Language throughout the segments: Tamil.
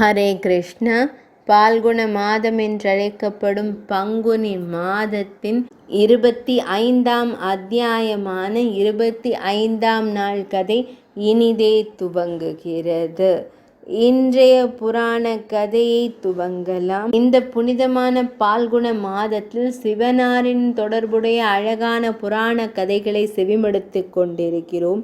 ஹரே கிருஷ்ணா. பால்குண மாதம் என்றழைக்கப்படும் பங்குனி மாதத்தின் 25ஆம் அத்தியாயமான 25ஆம் நாள் கதை இனிதே துவங்குகிறது. இன்றைய புராண கதையை துவங்கலாம். இந்த புனிதமான பால்குண மாதத்தில் சிவனாரின் தொடர்புடைய அழகான புராண கதைகளை செவிமடுத்து கொண்டிருக்கிறோம்.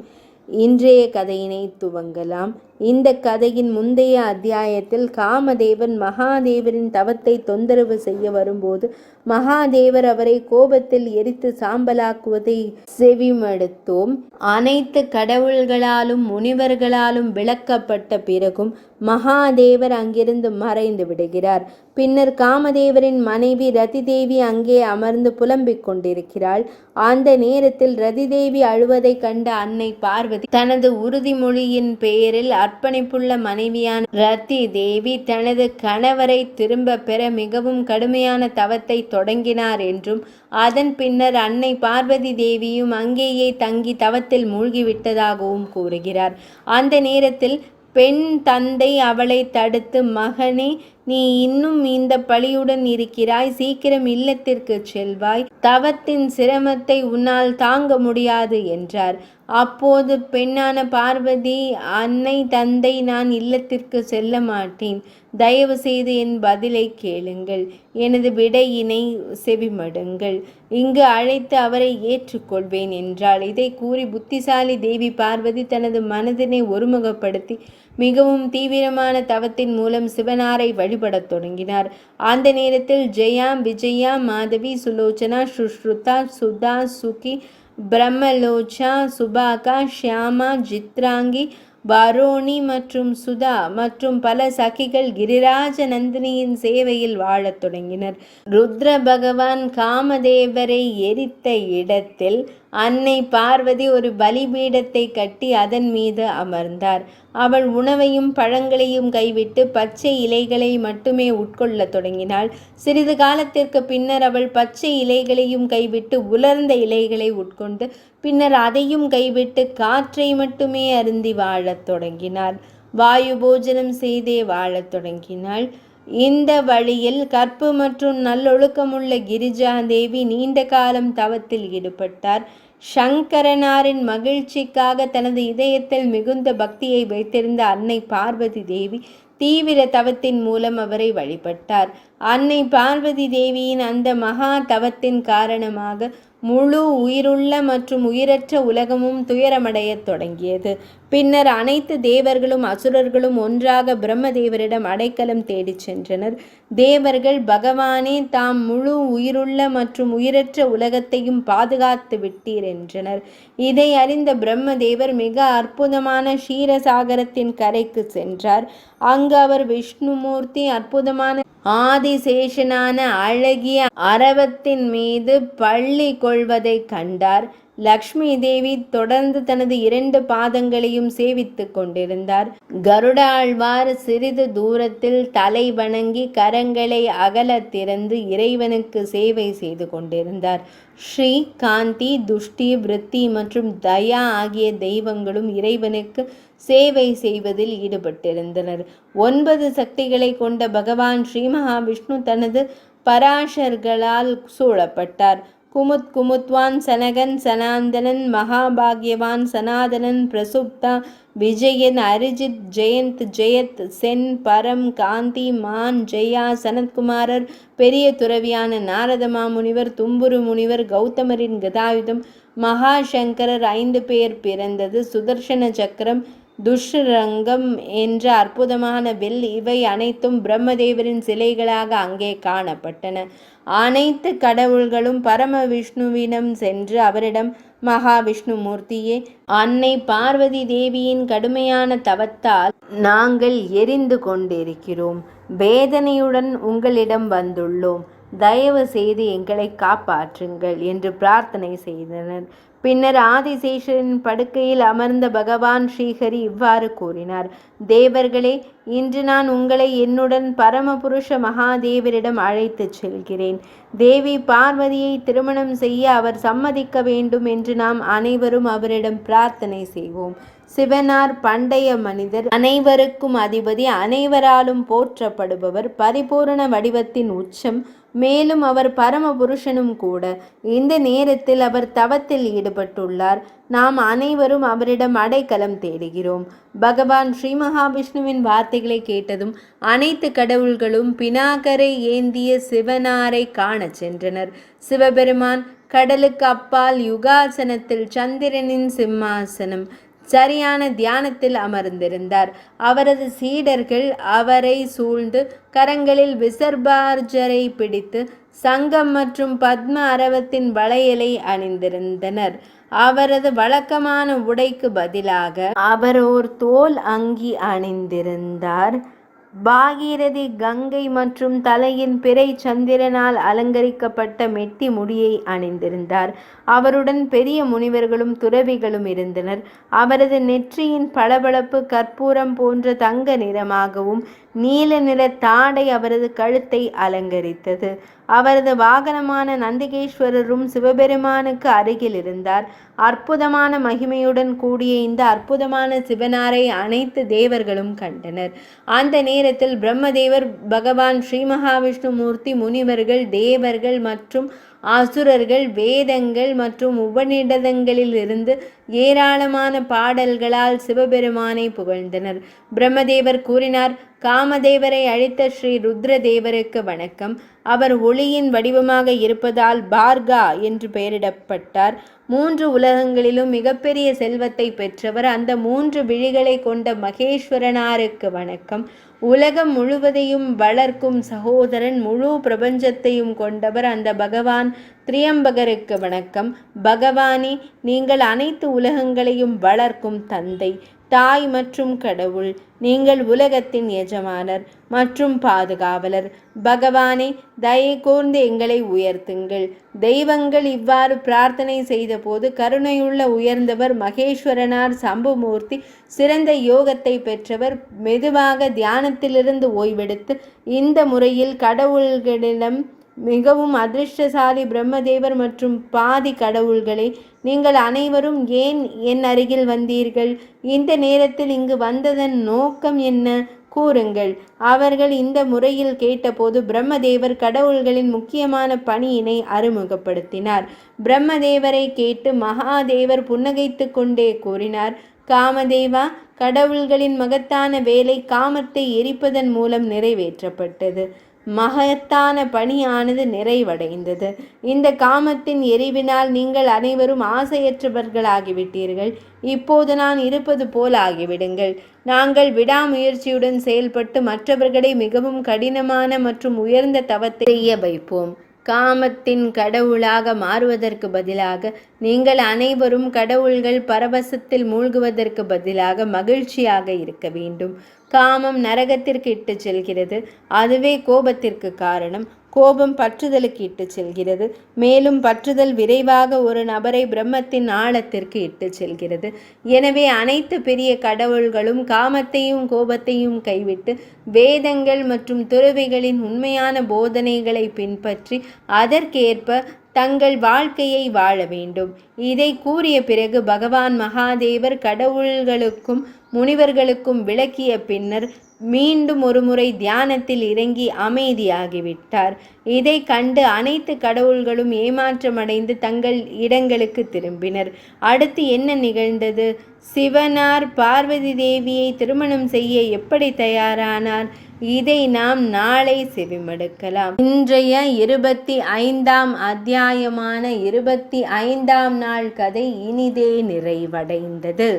இன்றைய கதையினை துவங்கலாம். இந்த கதையின் முந்தைய அத்தியாயத்தில் காமதேவன் மகாதேவரின் தவத்தை தொந்தரவு செய்ய வரும்போது மகாதேவர் அவரை கோபத்தில் எரித்து சாம்பலாக்குவதை செவிமடுத்தோம். அனைத்து கடவுள்களாலும் முனிவர்களாலும் விளக்கப்பட்ட பிறகும் மகாதேவர் அங்கிருந்து மறைந்து விடுகிறார். பின்னர் காமதேவரின் மனைவி ரதிதேவி அங்கே அமர்ந்து புலம்பிக் கொண்டிருக்கிறாள். அந்த நேரத்தில் ரதிதேவி அழுவதை கண்ட அன்னை பார்வதி தனது உறுதிமொழியின் பெயரில் அர்ப்பணிப்புள்ள மனைவியான ரதி தேவி தனது கணவரை திரும்ப பெற மிகவும் கடுமையான தவத்தை தொடங்கினார் என்றும் அதன் பின்னர் அன்னை பார்வதி தேவியும் அங்கேயே தங்கி தவத்தில் மூழ்கிவிட்டதாகவும் கூறுகிறார். அந்த நேரத்தில் பெண் தந்தை அவளை தடுத்து, மகனே, நீ இன்னும் இந்த பழியுடன் இருக்கிறாய், சீக்கிரம் இல்லத்திற்கு செல்வாய், தவத்தின் சிரமத்தை உன்னால் தாங்க முடியாது என்றார். அப்போது பெண்ணான பார்வதி, அன்னை தந்தை, நான் இல்லத்திற்கு செல்ல மாட்டேன், தயவு செய்து என் பதிலை கேளுங்கள், எனது விடையினை செவிமடுங்கள், இங்கு அழைத்து அவரை ஏற்றுக்கொள்வேன் என்றாள். இதை கூறி புத்திசாலி தேவி பார்வதி தனது மனதினை ஒருமுகப்படுத்தி மிகவும் தீவிரமான தவத்தின் மூலம் சிவனாரை வழிபடத் தொடங்கினார். அந்த நேரத்தில் ஜெயா, விஜயா, மாதவி, சுலோச்சனா, சுஷ்ருதா, சுதா, சுகி, பிரம்மலோச்சா, சுபாகா, ஷியாமா, ஜித்ராங்கி, பரோனி மற்றும் சுதா மற்றும் பல சகிகள் கிரிராஜ நந்தினியின் சேவையில் வாழத் தொடங்கினர். ருத்ர பகவான் காமதேவரை எரித்த இடத்தில் அன்னை பார்வதி ஒரு பலிபீடத்தை கட்டி அதன் மீது அமர்ந்தார். அவள் உணவையும் பழங்களையும் கைவிட்டு பச்சை இலைகளை மட்டுமே உட்கொள்ள தொடங்கினாள். சிறிது காலத்திற்கு பின்னர் அவள் பச்சை இலைகளையும் கைவிட்டு உலர்ந்த இலைகளை உட்கொண்டு பின்னர் அதையும் கைவிட்டு காற்றை மட்டுமே அருந்தி வாழத் தொடங்கினாள். வாயு போஜனம் செய்தே வாழத் தொடங்கினாள். இந்த வழியில் கற்பு மற்றும் நல்லொழுக்கமுள்ள கிரிஜா தேவி நீண்ட காலம் தவத்தில் ஈடுபட்டார். சங்கரனாரின் மகிழ்ச்சிக்காக தனது இதயத்தில் மிகுந்த பக்தியை வைத்திருந்த அன்னை பார்வதி தேவி தீவிர தவத்தின் மூலம் அவரை வழிபட்டார். அன்னை பார்வதி தேவியின் அந்த மகா தவத்தின் காரணமாக முழு உயிருள்ள மற்றும் உயிரற்ற உலகமும் துயரமடைய தொடங்கியது. பின்னர் அனைத்து தேவர்களும் அசுரர்களும் ஒன்றாக பிரம்மதேவரிடம் அடைக்கலம் தேடிச் சென்றனர். தேவர்கள், பகவானே, தாம் முழு உயிருள்ள மற்றும் உயிரற்ற உலகத்தையும் பாதுகாத்து விட்டீர் என்றனர். இதை அறிந்த பிரம்மதேவர் மிக அற்புதமான க்ஷீரசாகரத்தின் கரைக்கு சென்றார். அங்கு அவர் விஷ்ணுமூர்த்தி அற்புதமான ஆதிசேஷனான அழகிய அரவத்தின் மீது பள்ளி கொள்வதை கண்டார். லக்ஷ்மி தேவி தொடர்ந்து தனது 2 பாதங்களையும் சேவித்துக் கொண்டிருந்தார். கருட ஆழ்வார் சிறிது தூரத்தில் தலை வணங்கி கரங்களை அகல திறந்து இறைவனுக்கு சேவை செய்து கொண்டிருந்தார். ஸ்ரீ, காந்தி, துஷ்டி, விருத்தி மற்றும் தயா ஆகிய தெய்வங்களும் இறைவனுக்கு சேவை செய்வதில் ஈடுபட்டிருந்தனர். 9 சக்திகளை கொண்ட பகவான் ஸ்ரீ மகாவிஷ்ணு தனது பராசர்களால் சூழப்பட்டார். குமுத், குமுத்வான், சனகன், சனாந்தனன், மகாபாக்யவான், சனாதனன், பிரசுப்தா, விஜயன், அரிஜித், ஜெயந்த், ஜெயத், சென், பரம், காந்தி, மான், ஜெயா, சனத்குமாரர், பெரிய துறவியான நாரத மாமுனிவர், தும்புரு முனிவர், கௌதமரின் கதாயுதம், மகாசங்கரர் 5 பேர் பிறந்தது, சுதர்சன சக்கரம், துஷ்ரங்கம் என்ற அற்புதமான வில், இவை அனைத்தும் பிரம்மதேவரின் சிலைகளாக அங்கே காணப்பட்டன. அனைத்து கடவுள்களும் பரம விஷ்ணுவிடம் சென்று அவரிடம், மகாவிஷ்ணு மூர்த்தியே, அன்னை பார்வதி தேவியின் கடுமையான தவத்தால் நாங்கள் எரிந்து கொண்டிருக்கிறோம், வேதனையுடன் உங்களிடம் வந்துள்ளோம், தயவு செய்து எங்களை காப்பாற்றுங்கள் என்று பிரார்த்தனை செய்தனர். பின்னர் ஆதிசேஷரின் படுக்கையில் அமர்ந்த பகவான் ஸ்ரீஹரி இவ்வாறு கூறினார்: தேவர்களே, இன்று நான் உங்களை என்னுடன் பரமபுருஷ மகாதேவரிடம் அழைத்துச் செல்கிறேன். தேவி பார்வதியை திருமணம் செய்ய அவர் சம்மதிக்க வேண்டும் என்று நாம் அனைவரும் அவரிடம் பிரார்த்தனை செய்வோம். சிவனார் பண்டைய மனிதர், அனைவருக்கும் அதிபதி, அனைவராலும் போற்றப்படுபவர், பரிபூரண வடிவத்தின் உச்சம். மேலும் அவர் பரமபுருஷனும் கூட. இந்த நேரத்தில் அவர் தவத்தில் ஈடுபட்டுள்ளார். நாம் அனைவரும் அவரிடம் அடைக்கலம் தேடுகிறோம். பகவான் ஸ்ரீ மகாவிஷ்ணுவின் வார்த்தைகளை கேட்டதும் அனைத்து கடவுள்களும் பினாகரை ஏந்திய சிவனாரை காணச் சென்றனர். சிவபெருமான் கடலுக்கு அப்பால் யுகாசனத்தில் சந்திரனின் சிம்மாசனம் சரியான தியானத்தில் அமர்ந்திருந்தார். அவரது சீடர்கள் அவரை சூழ்ந்து கரங்களில் விசர்பார்ஜரை பிடித்து சங்கம் மற்றும் பத்ம அரவத்தின் வளையலை அணிந்திருந்தனர். அவரது வழக்கமான உடைக்கு பதிலாக அவர் ஓர் தோல் அங்கி அணிந்திருந்தார். பாகீரதி கங்கை மற்றும் தலையின் பிறை சந்திரனால் அலங்கரிக்கப்பட்ட மெட்டி முடியை அணிந்திருந்தார். அவருடன் பெரிய முனிவர்களும் துறவிகளும் இருந்தனர். அவரது நெற்றியின் பளபளப்பு கற்பூரம் போன்ற தங்க நிறமாகவும் நீல நிற தாடை அவரது கழுத்தை அலங்கரித்தது. அவரது வாகனமான நந்திகேஸ்வரரும் சிவபெருமானுக்கு அருகில் இருந்தார். அற்புதமான மகிமையுடன் கூடிய இந்த அற்புதமான சிவனாரை அனைத்து தேவர்களும் கண்டனர். அந்த நேரத்தில் பிரம்மதேவர், பகவான் ஸ்ரீ மகாவிஷ்ணு மூர்த்தி, முனிவர்கள், தேவர்கள் மற்றும் அசுரர்கள் வேதங்கள் மற்றும் உபநிடதங்களில் இருந்து ஏராளமான பாடல்களால் சிவபெருமானை புகழ்ந்தனர். பிரம்மதேவர் கூறினார்: காமதேவரை அழித்த ஸ்ரீ ருத்ரதேவருக்கு வணக்கம். அவர் ஒளியின் வடிவமாக இருப்பதால் பார்கா என்று பெயரிடப்பட்டார். 3 உலகங்களிலும் மிகப்பெரிய செல்வத்தை பெற்றவர். அந்த 3 விழிகளை கொண்ட மகேஸ்வரனாருக்கு வணக்கம். உலகம் முழுவதையும் வளர்க்கும் சகோதரன், முழு பிரபஞ்சத்தையும் கொண்டவர் அந்த பகவான் திரியம்பகருக்கு வணக்கம். பகவானே, நீங்கள் அனைத்து உலகங்களையும் வளர்க்கும் தந்தை, தாய் மற்றும் கடவுள். நீங்கள் உலகத்தின் எஜமானர் மற்றும் பாதுகாவலர். பகவானே, தயை கூர்ந்து எங்களை உயர்த்துங்கள். தெய்வங்கள் இவ்வாறு பிரார்த்தனை செய்தபோது கருணையுள்ள உயர்ந்தவர் மகேஸ்வரனார் சம்புமூர்த்தி சிறந்த யோகத்தை பெற்றவர் மெதுவாக தியானத்திலிருந்து ஓய்வெடுத்து, இந்த முறையில் கடவுள்களிடம் மிகவும் அதிர்ஷ்டசாலி பிரம்மதேவர் மற்றும் பாதி கடவுள்களே, நீங்கள் அனைவரும் ஏன் என் அருகில் வந்தீர்கள்? இந்த நேரத்தில் இங்கு வந்ததன் நோக்கம் என்ன? கூறுங்கள். அவர்கள் இந்த முறையில் கேட்டபோது பிரம்மதேவர் கடவுள்களின் முக்கியமான பணியினை அறிமுகப்படுத்தினார். பிரம்மதேவரை கேட்டு மகாதேவர் புன்னகைத்து கொண்டே கூறினார்: காமதேவா, கடவுள்களின் மகத்தான வேலை காமத்தை எரிப்பதன் மூலம் நிறைவேற்றப்பட்டது. மகத்தான பணியானது நிறைவடைந்தது. இந்த காமத்தின் எரிவினால் நீங்கள் அனைவரும் ஆசையற்றவர்களாகிவிட்டீர்கள். இப்போது நான் இருப்பது போல் ஆகிவிடுங்கள். நாங்கள் விடாமுயற்சியுடன் செயல்பட்டு மற்றவர்களை மிகவும் கடினமான மற்றும் உயர்ந்த தவத்தை செய்ய வைப்போம். காமத்தின் கடவுளாக மாறுவதற்கு பதிலாக நீங்கள் அனைவரும் கடவுள்கள் பரவசத்தில் மூழ்குவதற்கு பதிலாக மகிழ்ச்சியாக இருக்க வேண்டும். காமம் நரகத்திற்கு இட்டுச் செல்கிறது. அதுவே கோபத்திற்கு காரணம். கோபம் பற்றுதலுக்கு இட்டுச் செல்கிறது. மேலும் பற்றுதல் விரைவாக ஒரு நபரை பிரம்மத்தின் ஆழத்திற்கு இட்டுச் செல்கிறது. எனவே அனைத்து பெரிய கடவுள்களும் காமத்தையும் கோபத்தையும் கைவிட்டு வேதங்கள் மற்றும் துறவிகளின் உண்மையான போதனைகளை பின்பற்றி அதற்கேற்ப தங்கள் வாழ்க்கையை வாழ வேண்டும். இதை கூறிய பிறகு பகவான் மகாதேவர் கடவுள்களுக்கும் முனிவர்களுக்கும் விளக்கிய பின்னர் மீண்டும் ஒருமுறை தியானத்தில் இறங்கி அமைதியாகிவிட்டார். இதை கண்டு அனைத்து கடவுள்களும் ஏமாற்றமடைந்து தங்கள் இடங்களுக்கு திரும்பினர். அடுத்து என்ன நிகழ்ந்தது? சிவனார் பார்வதி தேவியை திருமணம் செய்ய எப்படி தயாரானார்? இதை நாம் நாளை செவிமடுக்கலாம். இன்றைய 25ஆம் அத்தியாயமான 25ஆம் நாள் கதை இனிதே நிறைவடைந்தது.